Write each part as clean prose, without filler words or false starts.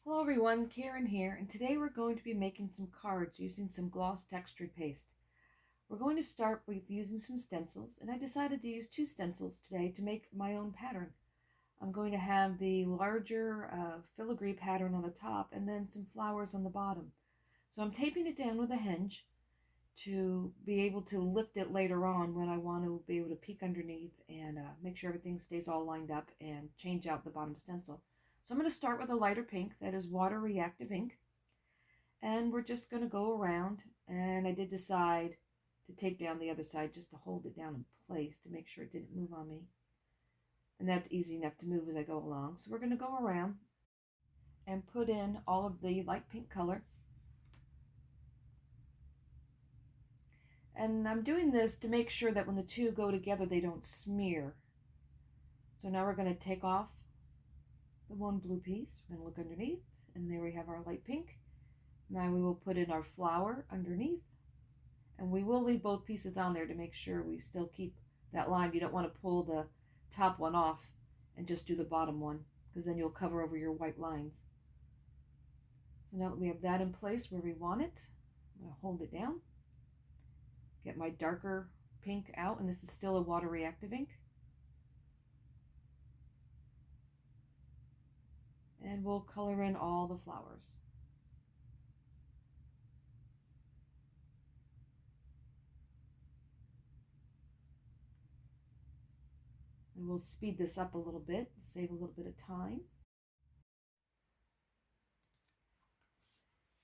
Hello everyone, Karen here, and today we're going to be making some cards using some gloss textured paste. We're going to start with using some stencils, and I decided to use 2 stencils today to make my own pattern. I'm going to have the larger filigree pattern on the top and then some flowers on the bottom. So I'm taping it down with a hinge to be able to lift it later on when I want to be able to peek underneath and make sure everything stays all lined up and change out the bottom stencil. So I'm going to start with a lighter pink that is water reactive ink, and we're just going to go around, and I did decide to tape down the other side just to hold it down in place to make sure it didn't move on me, and that's easy enough to move as I go along. So we're going to go around and put in all of the light pink color. And I'm doing this to make sure that when the two go together, they don't smear. So now we're going to take off the one blue piece. We're going to look underneath, and there we have our light pink. Now we will put in our flower underneath, and we will leave both pieces on there to make sure we still keep that line. You don't want to pull the top one off and just do the bottom one, because then you'll cover over your white lines. So now that we have that in place where we want it, I'm going to hold it down. Get my darker pink out, and this is still a water reactive ink. And we'll color in all the flowers. And we'll speed this up a little bit, save a little bit of time.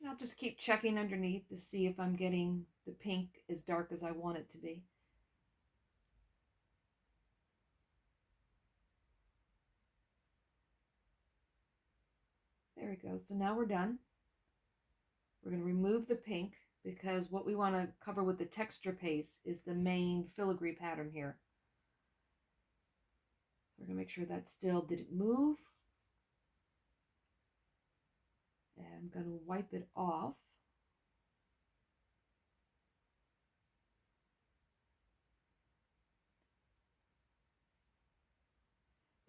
And I'll just keep checking underneath to see if I'm getting the pink as dark as I want it to be. There we go. So now we're done. We're going to remove the pink because what we want to cover with the texture paste is the main filigree pattern here. We're going to make sure that still didn't move. And I'm going to wipe it off.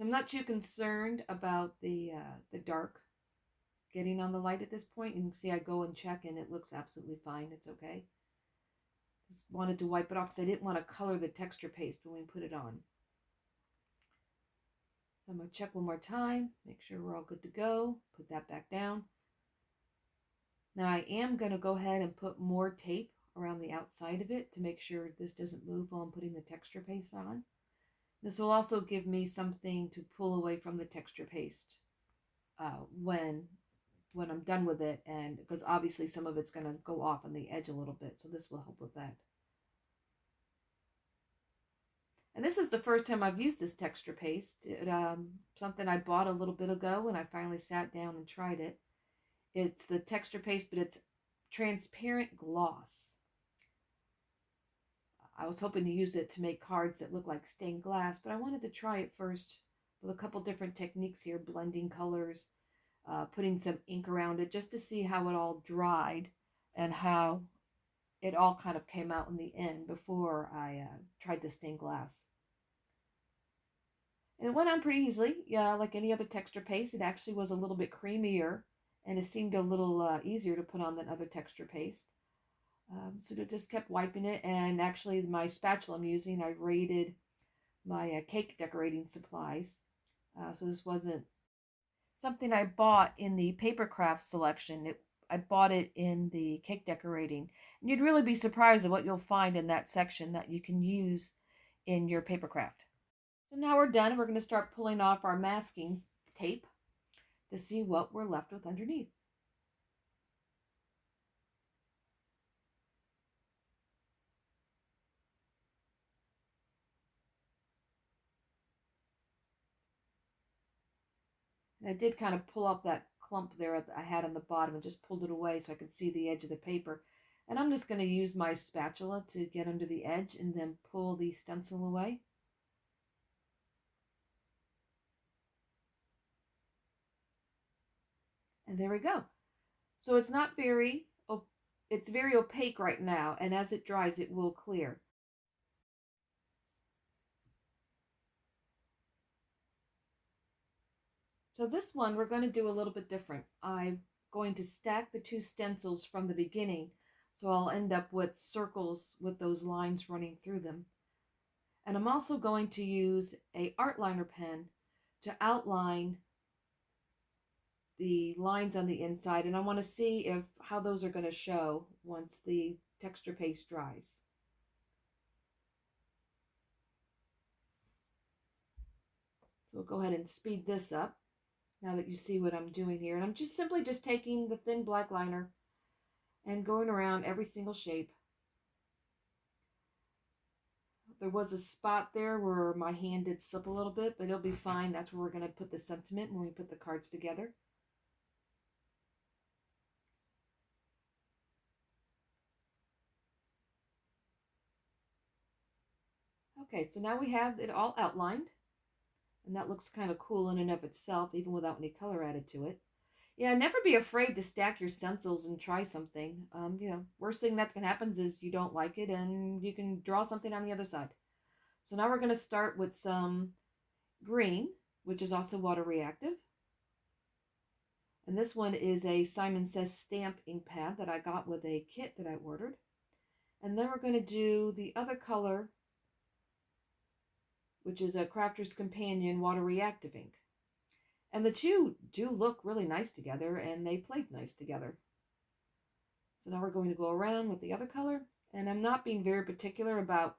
I'm not too concerned about the dark getting on the light at this point. You can see I go and check and it looks absolutely fine. It's okay. Just wanted to wipe it off because I didn't want to color the texture paste when we put it on. So I'm going to check one more time, make sure we're all good to go. Put that back down. Now I am going to go ahead and put more tape around the outside of it to make sure this doesn't move while I'm putting the texture paste on. This will also give me something to pull away from the texture paste when I'm done with it, and because obviously some of it's going to go off on the edge a little bit, so this will help with that. And this is the first time I've used this texture paste. Something I bought a little bit ago and I finally sat down and tried it. It's the texture paste, but it's transparent gloss. I was hoping to use it to make cards that look like stained glass, but I wanted to try it first with a couple different techniques here, blending colors, putting some ink around it just to see how it all dried and how it all kind of came out in the end before I tried the stained glass. And it went on pretty easily. Yeah, like any other texture paste, it actually was a little bit creamier and it seemed a little easier to put on than other texture paste. So I just kept wiping it, and actually my spatula I'm using, I raided my cake decorating supplies. So this wasn't something I bought in the paper craft selection. I bought it in the cake decorating. And you'd really be surprised at what you'll find in that section that you can use in your paper craft. So now we're done. We're going to start pulling off our masking tape to see what we're left with underneath. And I did kind of pull up that clump there that I had on the bottom and just pulled it away so I could see the edge of the paper. And I'm just going to use my spatula to get under the edge and then pull the stencil away. And there we go. So it's very opaque right now, and as it dries it will clear. So this one we're going to do a little bit different. I'm going to stack the two stencils from the beginning, so I'll end up with circles with those lines running through them. And I'm also going to use a art liner pen to outline the lines on the inside, and I want to see if how those are going to show once the texture paste dries. So we'll go ahead and speed this up now that you see what I'm doing here. And I'm just simply just taking the thin black liner and going around every single shape. There was a spot there where my hand did slip a little bit, but it'll be fine. That's where we're going to put the sentiment when we put the cards together. Okay, so now we have it all outlined, and that looks kind of cool in and of itself, even without any color added to it. Yeah, never be afraid to stack your stencils and try something. Worst thing that can happen is you don't like it and you can draw something on the other side. So now we're going to start with some green, which is also water reactive. And this one is a Simon Says stamp ink pad that I got with a kit that I ordered. And then we're going to do the other color, which is a Crafter's Companion water reactive ink. And the two do look really nice together, and they played nice together. So now we're going to go around with the other color, and I'm not being very particular about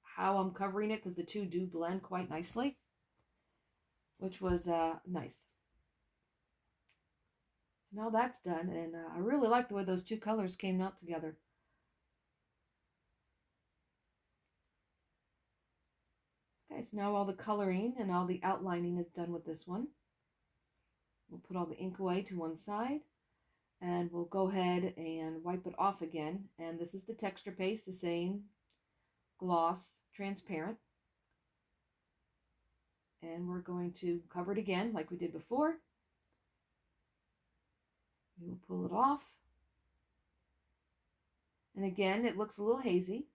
how I'm covering it because the two do blend quite nicely, which was nice. So now that's done, and I really like the way those two colors came out together. Okay, so now all the coloring and all the outlining is done with this one. We'll put all the ink away to one side, and we'll go ahead and wipe it off again. And this is the texture paste, the same gloss, transparent. And we're going to cover it again like we did before. We will pull it off. And again, it looks a little hazy,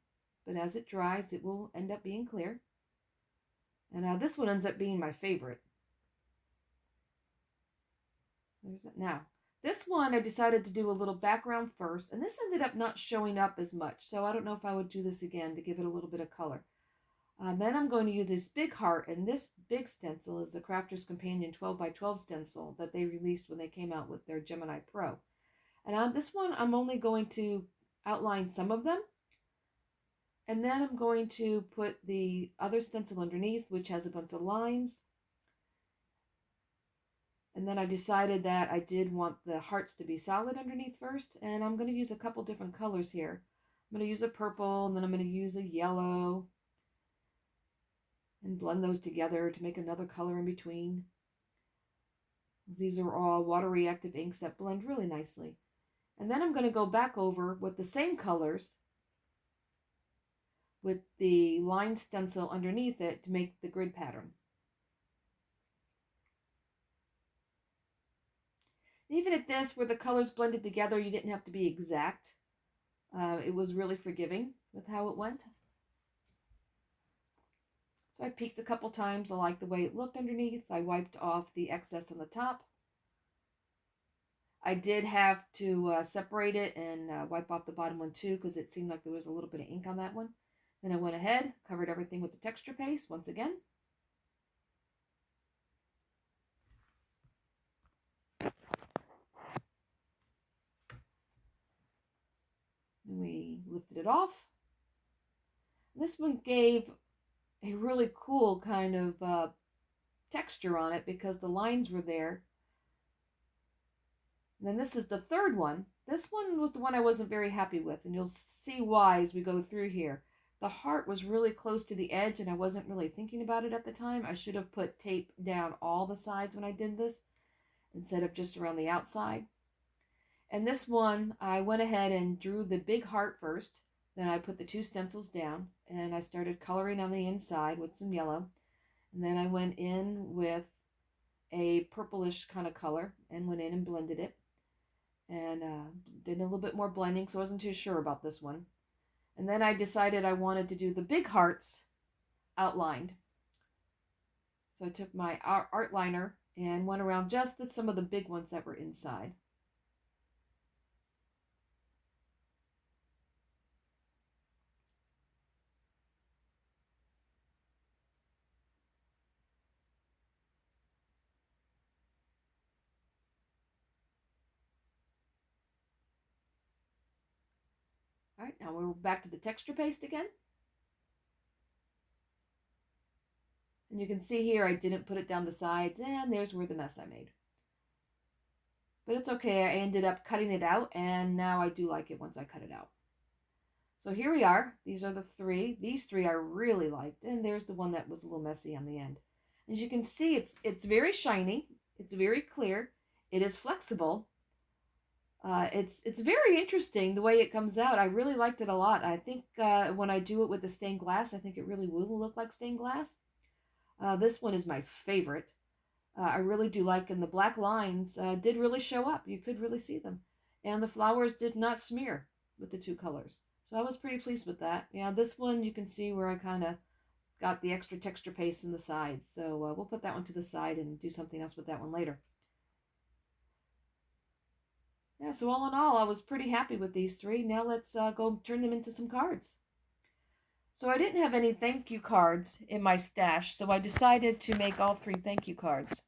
but as it dries, it will end up being clear. And this one ends up being my favorite. There's it. Now, this one I decided to do a little background first, and this ended up not showing up as much, so I don't know if I would do this again to give it a little bit of color. Then I'm going to use this big heart, and this big stencil is the Crafter's Companion 12x12 stencil that they released when they came out with their Gemini Pro. And on this one, I'm only going to outline some of them, and then I'm going to put the other stencil underneath, which has a bunch of lines. And then I decided that I did want the hearts to be solid underneath first, and I'm going to use a couple different colors here. I'm going to use a purple, and then I'm going to use a yellow, and blend those together to make another color in between. These are all water reactive inks that blend really nicely. And then I'm going to go back over with the same colors with the line stencil underneath it to make the grid pattern. Even at this, where the colors blended together, you didn't have to be exact. It was really forgiving with how it went. So I peeked a couple times. I liked the way it looked underneath. I wiped off the excess on the top. I did have to separate it and wipe off the bottom one too, because it seemed like there was a little bit of ink on that one. Then I went ahead, covered everything with the texture paste once again. Then we lifted it off. This one gave a really cool kind of texture on it because the lines were there. And then this is the third one. This one was the one I wasn't very happy with, and you'll see why as we go through here. The heart was really close to the edge, and I wasn't really thinking about it at the time. I should have put tape down all the sides when I did this, instead of just around the outside. And this one, I went ahead and drew the big heart first. Then I put the two stencils down, and I started coloring on the inside with some yellow. And then I went in with a purplish kind of color and went in and blended it. And did a little bit more blending, so I wasn't too sure about this one. And then I decided I wanted to do the big hearts outlined. So I took my art liner and went around just some of the big ones that were inside. All right, now we're back to the texture paste again. And you can see here I didn't put it down the sides, and there's where the mess I made. But it's okay, I ended up cutting it out, and now I do like it once I cut it out. So here we are. These are the three. These three I really liked, and there's the one that was a little messy on the end. As you can see, it's very shiny. It's very clear. It is flexible. It's very interesting the way it comes out. I really liked it a lot. I think when I do it with the stained glass, I think it really will look like stained glass. This one is my favorite. I really do like, and the black lines did really show up. You could really see them. And the flowers did not smear with the two colors. So I was pretty pleased with that. Yeah, this one you can see where I kind of got the extra texture paste in the sides. So we'll put that one to the side and do something else with that one later. Yeah, so all in all, I was pretty happy with these three. Now let's go turn them into some cards. So I didn't have any thank you cards in my stash, so I decided to make all three thank you cards.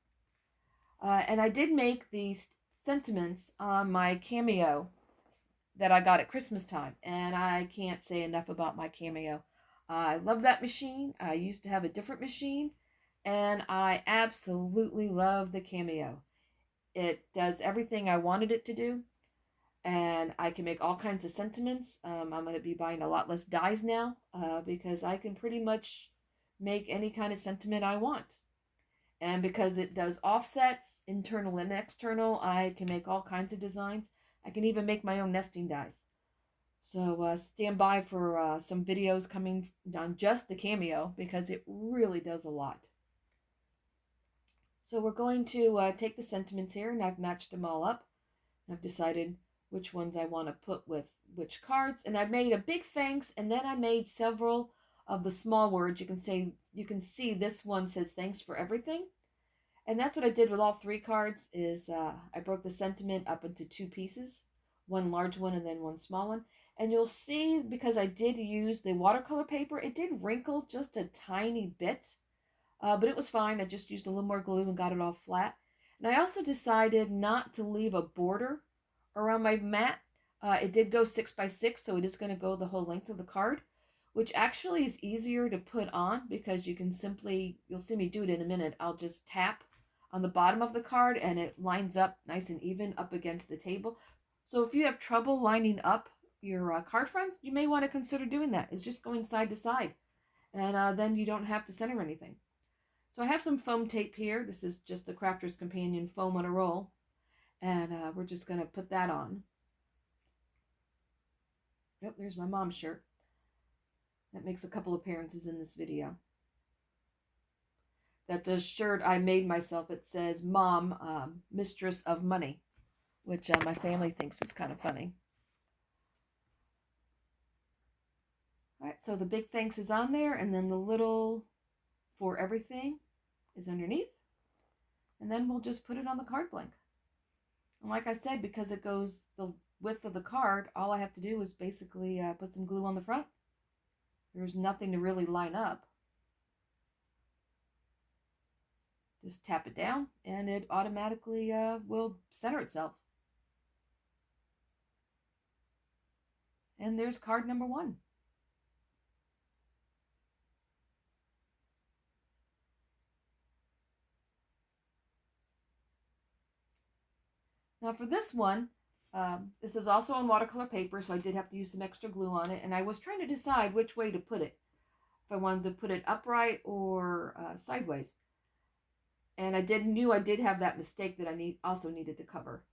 And I did make these sentiments on my Cameo that I got at Christmas time, and I can't say enough about my Cameo. I love that machine. I used to have a different machine, and I absolutely love the Cameo. It does everything I wanted it to do, and I can make all kinds of sentiments. I'm going to be buying a lot less dies now because I can pretty much make any kind of sentiment I want. And because it does offsets, internal and external, I can make all kinds of designs. I can even make my own nesting dies. So stand by for some videos coming on just the Cameo because it really does a lot. So we're going to take the sentiments here, and I've matched them all up. I've decided which ones I want to put with which cards, and I've made a big thanks, and then I made several of the small words. You can see this one says thanks for everything. And that's what I did with all three cards is I broke the sentiment up into two pieces, one large one and then one small one. And you'll see, because I did use the watercolor paper, it did wrinkle just a tiny bit, but it was fine. I just used a little more glue and got it all flat. And I also decided not to leave a border around my mat. It did go 6x6, so it is going to go the whole length of the card, which actually is easier to put on because you can simply, you'll see me do it in a minute, I'll just tap on the bottom of the card and it lines up nice and even up against the table. So if you have trouble lining up your card fronts, you may want to consider doing that. It's just going side to side, and then you don't have to center anything. So I have some foam tape here. This is just the Crafter's Companion foam on a roll, and we're just going to put that on. Yep, there's my mom's shirt. That makes a couple appearances in this video. That the shirt I made myself, it says Mom, Mistress of Money, which my family thinks is kind of funny. All right, so the big thanks is on there, and then the little for everything is underneath. And then we'll just put it on the card blank. And like I said, because it goes the width of the card, all I have to do is basically put some glue on the front. There's nothing to really line up. Just tap it down and it automatically will center itself. And there's card number 1. Now for this one, this is also on watercolor paper, so I did have to use some extra glue on it, and I was trying to decide which way to put it. If I wanted to put it upright or sideways. And I knew I did have that mistake that I also needed to cover.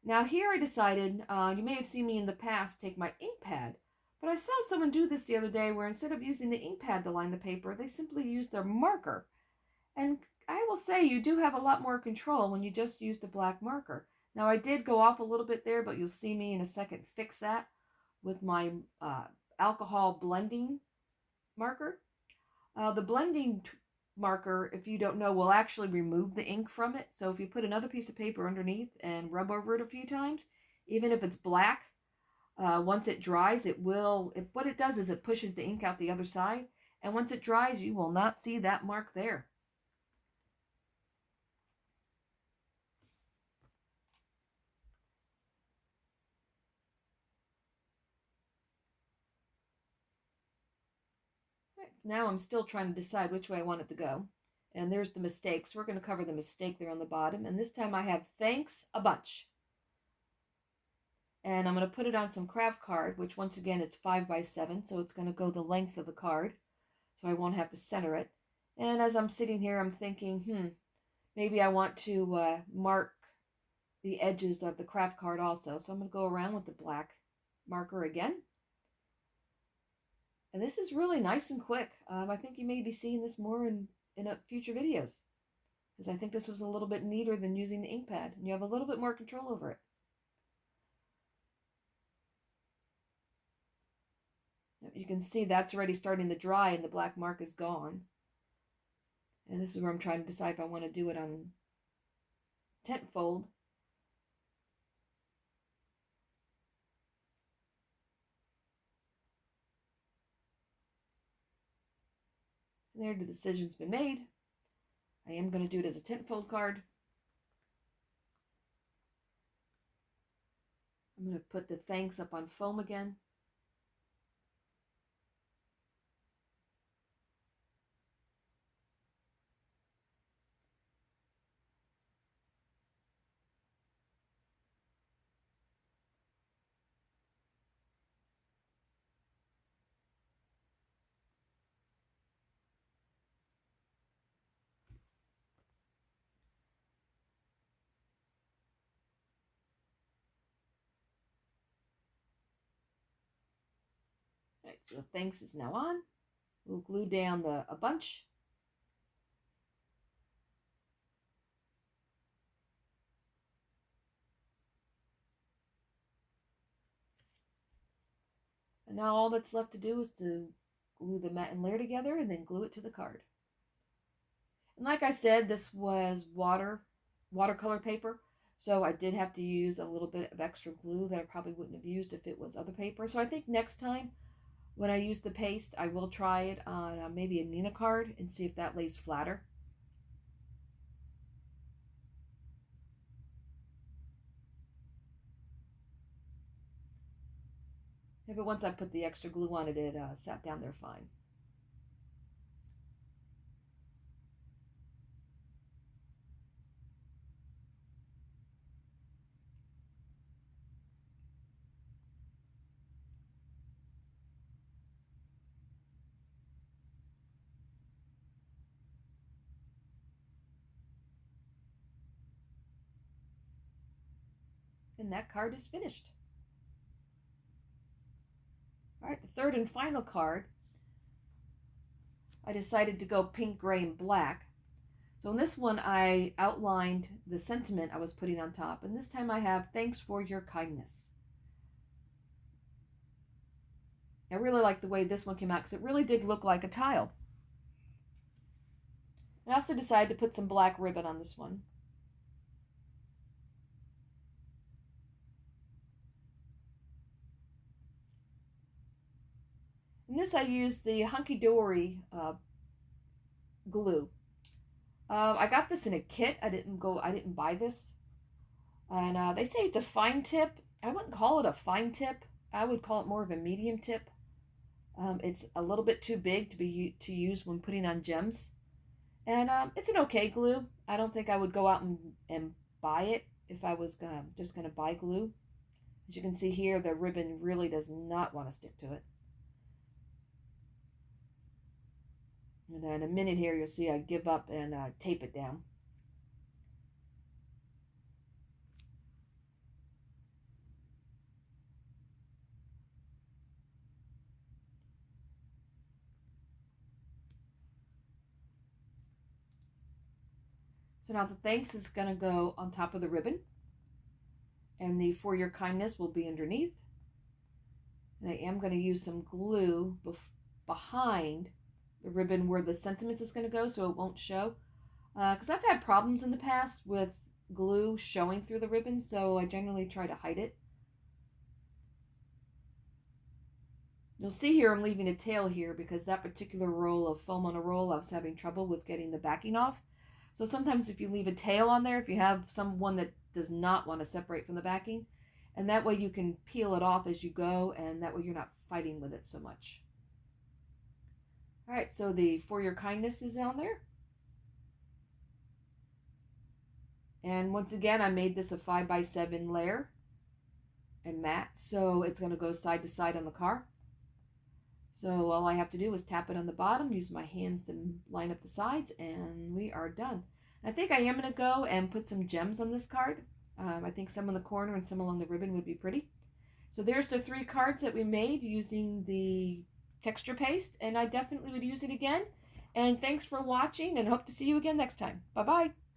Now here I decided, you may have seen me in the past take my ink pad, but I saw someone do this the other day where instead of using the ink pad to line the paper, they simply used their marker. And I will say you do have a lot more control when you just use the black marker. Now I did go off a little bit there, but you'll see me in a second fix that with my alcohol blending marker. The blending marker, if you don't know, will actually remove the ink from it. So if you put another piece of paper underneath and rub over it a few times, even if it's black, once it dries, what it does is it pushes the ink out the other side. And once it dries, you will not see that mark there. Right, so now I'm still trying to decide which way I want it to go. And there's the mistake. So we're going to cover the mistake there on the bottom. And this time I have thanks a bunch. And I'm going to put it on some craft card, which once again, it's 5x7. So it's going to go the length of the card. So I won't have to center it. And as I'm sitting here, I'm thinking, maybe I want to mark the edges of the craft card also. So I'm going to go around with the black marker again. And this is really nice and quick. I think you may be seeing this more in future videos, because I think this was a little bit neater than using the ink pad, and you have a little bit more control over it. You can see that's already starting to dry and the black mark is gone. And this is where I'm trying to decide if I want to do it on tent fold. And there, the decision's been made. I am going to do it as a tent fold card. I'm going to put the thanks up on foam again. All right, so the thanks is now on. We'll glue down a bunch. And now all that's left to do is to glue the matte and layer together and then glue it to the card. And like I said, this was watercolor paper. So I did have to use a little bit of extra glue that I probably wouldn't have used if it was other paper. So I think next time when I use the paste, I will try it on maybe a Nina card and see if that lays flatter. Yeah, but once I put the extra glue on it, it sat down there fine. And that card is finished. All right, the third and final card, I decided to go pink, gray, and black. So in this one, I outlined the sentiment I was putting on top. And this time I have, thanks for your kindness. I really like the way this one came out because it really did look like a tile. And I also decided to put some black ribbon on this one. In this, I used the Hunky Dory glue. I got this in a kit. I didn't buy this. And they say it's a fine tip. I wouldn't call it a fine tip. I would call it more of a medium tip. It's a little bit too big to use when putting on gems. And it's an okay glue. I don't think I would go out and buy it if I was just going to buy glue. As you can see here, the ribbon really does not want to stick to it. And in a minute here, you'll see I give up and tape it down. So now the thanks is going to go on top of the ribbon. And the for your kindness will be underneath. And I am going to use some glue behind the ribbon where the sentiments is going to go so it won't show. Because I've had problems in the past with glue showing through the ribbon, so I generally try to hide it. You'll see here I'm leaving a tail here because that particular roll of foam on a roll I was having trouble with getting the backing off. So sometimes if you leave a tail on there, if you have someone that does not want to separate from the backing, and that way you can peel it off as you go, and that way you're not fighting with it so much. All right, so the For Your Kindness is on there. And once again, I made this a 5x7 layer and matte, so it's going to go side to side on the car. So all I have to do is tap it on the bottom, use my hands to line up the sides, and we are done. I think I am going to go and put some gems on this card. I think some on the corner and some along the ribbon would be pretty. So there's the 3 cards that we made using the texture paste, and I definitely would use it again. And thanks for watching, and hope to see you again next time. Bye-bye.